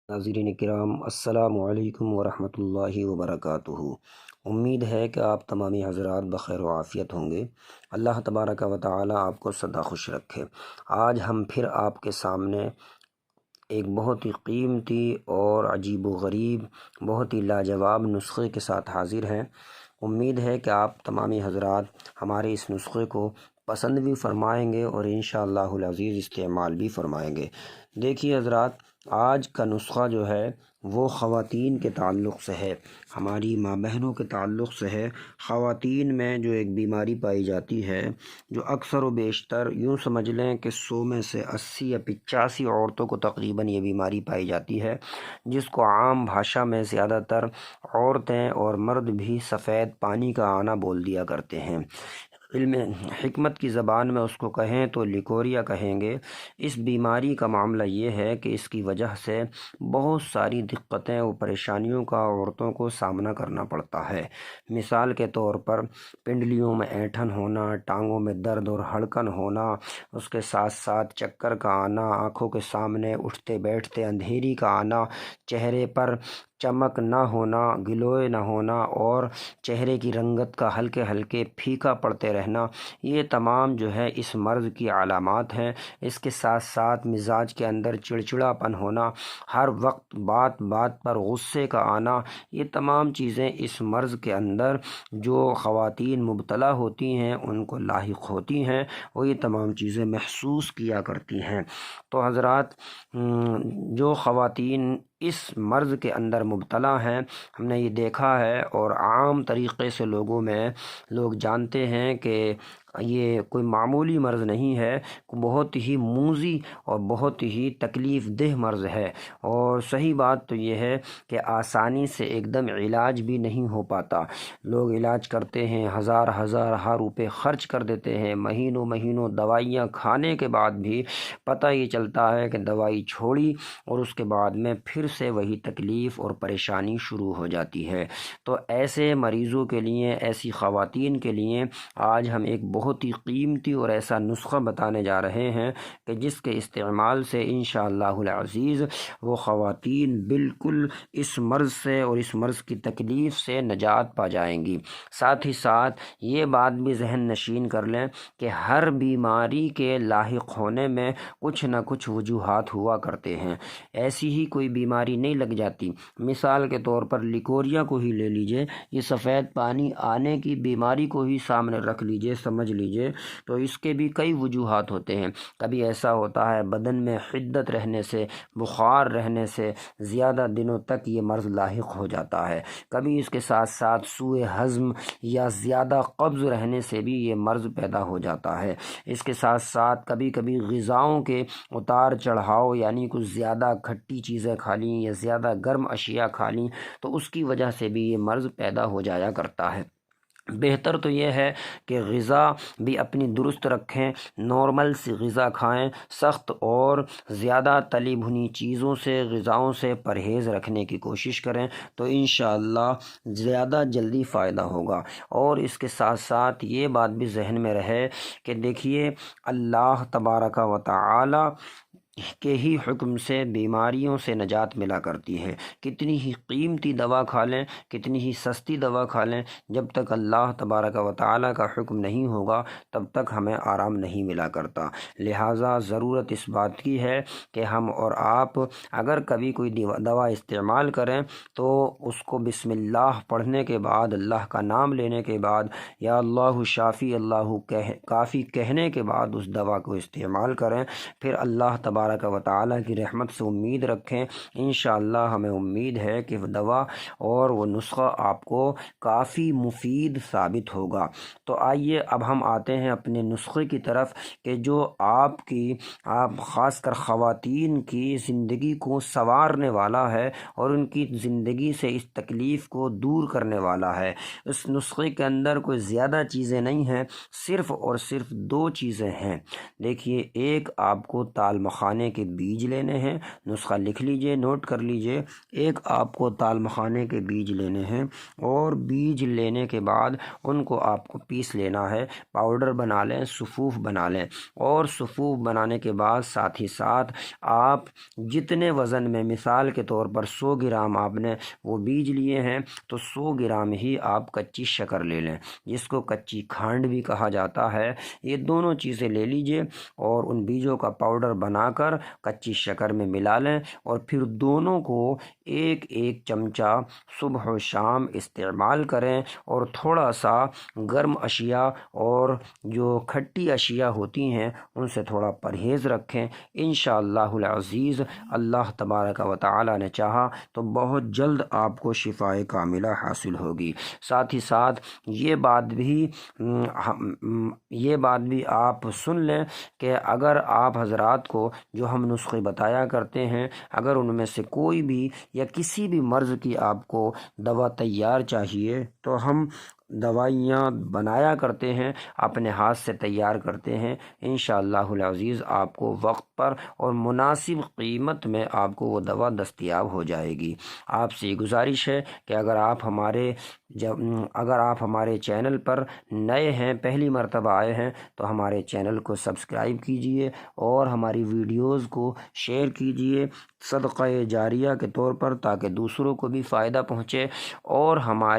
ناظرین کرام، السلام علیکم ورحمۃ اللہ وبرکاتہ۔ امید ہے کہ آپ تمامی حضرات بخیر و عافیت ہوں گے۔ اللہ تبارک و تعالی آپ کو سدا خوش رکھے۔ آج ہم پھر آپ کے سامنے ایک بہت ہی قیمتی اور عجیب و غریب، بہت ہی لاجواب نسخے کے ساتھ حاضر ہیں۔ امید ہے کہ آپ تمامی حضرات ہمارے اس نسخے کو پسند بھی فرمائیں گے اور انشاءاللہ العزیز استعمال بھی فرمائیں گے۔ دیکھیے حضرات، آج کا نسخہ جو ہے وہ خواتین کے تعلق سے ہے، ہماری ماں بہنوں کے تعلق سے ہے۔ خواتین میں جو ایک بیماری پائی جاتی ہے، جو اکثر و بیشتر یوں سمجھ لیں کہ 100 میں سے 80 یا 85 عورتوں کو تقریباً یہ بیماری پائی جاتی ہے، جس کو عام بھاشا میں زیادہ تر عورتیں اور مرد بھی سفید پانی کا آنا بول دیا کرتے ہیں۔ علم حکمت کی زبان میں اس کو کہیں تو لیکوریا کہیں گے۔ اس بیماری کا معاملہ یہ ہے کہ اس کی وجہ سے بہت ساری دقتیں و پریشانیوں کا عورتوں کو سامنا کرنا پڑتا ہے۔ مثال کے طور پر پنڈلیوں میں اینٹھن ہونا، ٹانگوں میں درد اور ہڑکن ہونا، اس کے ساتھ ساتھ چکر کا آنا، آنکھوں کے سامنے اٹھتے بیٹھتے اندھیری کا آنا، چہرے پر چمک نہ ہونا، گلوئے نہ ہونا اور چہرے کی رنگت کا ہلکے ہلکے پھیکا پڑتے رہنا، یہ تمام جو ہے اس مرض کی علامات ہیں۔ اس کے ساتھ ساتھ مزاج کے اندر چڑچڑاپن ہونا، ہر وقت بات بات پر غصے کا آنا، یہ تمام چیزیں اس مرض کے اندر جو خواتین مبتلا ہوتی ہیں ان کو لاحق ہوتی ہیں، اور یہ تمام چیزیں محسوس کیا کرتی ہیں۔ تو حضرات، جو خواتین اس مرض کے اندر مبتلا ہیں، ہم نے یہ دیکھا ہے اور عام طریقے سے لوگ جانتے ہیں کہ یہ کوئی معمولی مرض نہیں ہے، بہت ہی موذی اور بہت ہی تکلیف دہ مرض ہے، اور صحیح بات تو یہ ہے کہ آسانی سے ایک دم علاج بھی نہیں ہو پاتا۔ لوگ علاج کرتے ہیں، ہزار روپے خرچ کر دیتے ہیں، مہینوں دوائیاں کھانے کے بعد بھی پتہ یہ چلتا ہے کہ دوائی چھوڑی اور اس کے بعد میں پھر سے وہی تکلیف اور پریشانی شروع ہو جاتی ہے۔ تو ایسے مریضوں کے لیے، ایسی خواتین کے لیے آج ہم ایک بہت ہی قیمتی اور ایسا نسخہ بتانے جا رہے ہیں کہ جس کے استعمال سے انشاءاللہ العزیز وہ خواتین بالکل اس مرض سے اور اس مرض کی تکلیف سے نجات پا جائیں گی۔ ساتھ ہی ساتھ یہ بات بھی ذہن نشین کر لیں کہ ہر بیماری کے لاحق ہونے میں کچھ نہ کچھ وجوہات ہوا کرتے ہیں، ایسی ہی کوئی بیماری نہیں لگ جاتی۔ مثال کے طور پر لیکوریا کو ہی لے لیجئے، یہ سفید پانی آنے کی بیماری کو ہی سامنے رکھ لیجئے، سمجھ لیجئے، تو اس کے بھی کئی وجوہات ہوتے ہیں۔ کبھی ایسا ہوتا ہے بدن میں حدت رہنے سے، بخار رہنے سے زیادہ دنوں تک یہ مرض لاحق ہو جاتا ہے۔ کبھی اس کے ساتھ ساتھ سوء ہضم یا زیادہ قبض رہنے سے بھی یہ مرض پیدا ہو جاتا ہے۔ اس کے ساتھ ساتھ کبھی کبھی غذاؤں کے اتار چڑھاؤ، یعنی کچھ زیادہ کھٹی چیزیں کھا لیں یا زیادہ گرم اشیاء کھا لیں، تو اس کی وجہ سے بھی یہ مرض پیدا ہو جایا کرتا ہے۔ بہتر تو یہ ہے کہ غذا بھی اپنی درست رکھیں، نارمل سی غذا کھائیں، سخت اور زیادہ تلی بھنی چیزوں سے، غذاؤں سے پرہیز رکھنے کی کوشش کریں، تو انشاءاللہ زیادہ جلدی فائدہ ہوگا۔ اور اس کے ساتھ ساتھ یہ بات بھی ذہن میں رہے کہ دیکھیے، اللہ تبارک و تعالی کے ہی حکم سے بیماریوں سے نجات ملا کرتی ہے۔ کتنی ہی قیمتی دوا کھا لیں، کتنی ہی سستی دوا کھا لیں، جب تک اللہ تبارک و تعالیٰ کا حکم نہیں ہوگا تب تک ہمیں آرام نہیں ملا کرتا۔ لہٰذا ضرورت اس بات کی ہے کہ ہم اور آپ اگر کبھی کوئی دوا استعمال کریں تو اس کو بسم اللہ پڑھنے کے بعد، اللہ کا نام لینے کے بعد، یا اللہ شافی اللہ کافی کہنے کے بعد اس دوا کو استعمال کریں۔ پھر اللہ تبارک و تعالیٰ کی رحمت سے امید رکھیں، انشاءاللہ ہمیں امید ہے کہ وہ دوا اور وہ نسخہ آپ کو کافی مفید ثابت ہوگا۔ تو آئیے اب ہم آتے ہیں اپنے نسخے کی طرف کہ جو آپ خاص کر خواتین کی زندگی کو سنوارنے والا ہے اور ان کی زندگی سے اس تکلیف کو دور کرنے والا ہے۔ اس نسخے کے اندر کوئی زیادہ چیزیں نہیں ہیں، صرف اور صرف 2 چیزیں ہیں۔ دیکھیے، ایک آپ کو تال مخانی مکھانے کے بیج لینے ہیں، نسخہ لکھ لیجئے، نوٹ کر لیجئے۔ ایک آپ کو تال مکھانے کے بیج لینے ہیں، اور بیج لینے کے بعد ان کو آپ کو پیس لینا ہے، پاؤڈر بنا لیں، صفوف بنا لیں، اور صفوف بنانے کے بعد ساتھ ہی ساتھ آپ جتنے وزن میں، مثال کے طور پر 100 گرام آپ نے وہ بیج لیے ہیں تو 100 گرام ہی آپ کچی شکر لے لیں، جس کو کچی کھانڈ بھی کہا جاتا ہے۔ یہ دونوں چیزیں لے لیجئے اور ان بیجوں کا پاؤڈر بنا کر کچی شکر میں ملا لیں، اور پھر دونوں کو ایک ایک چمچہ صبح و شام استعمال کریں، اور تھوڑا سا گرم اشیاء اور جو کھٹی اشیاء ہوتی ہیں ان سے تھوڑا پرہیز رکھیں۔ انشاءاللہ العزیز اللہ تبارک و تعالی نے چاہا تو بہت جلد آپ کو شفاء کاملہ حاصل ہوگی۔ ساتھ ہی ساتھ یہ بات بھی آپ سن لیں کہ اگر آپ حضرات کو جو ہم نسخے بتایا کرتے ہیں، اگر ان میں سے کوئی بھی یا کسی بھی مرض کی آپ کو دوا تیار چاہیے تو ہم دوائیاں بنایا کرتے ہیں، اپنے ہاتھ سے تیار کرتے ہیں۔ انشاءاللہ العزیز آپ کو وقت پر اور مناسب قیمت میں آپ کو وہ دوا دستیاب ہو جائے گی۔ آپ سے یہ گزارش ہے کہ اگر آپ ہمارے چینل پر نئے ہیں، پہلی مرتبہ آئے ہیں، تو ہمارے چینل کو سبسکرائب کیجئے اور ہماری ویڈیوز کو شیئر کیجئے صدقہ جاریہ کے طور پر، تاکہ دوسروں کو بھی فائدہ پہنچے اور ہماری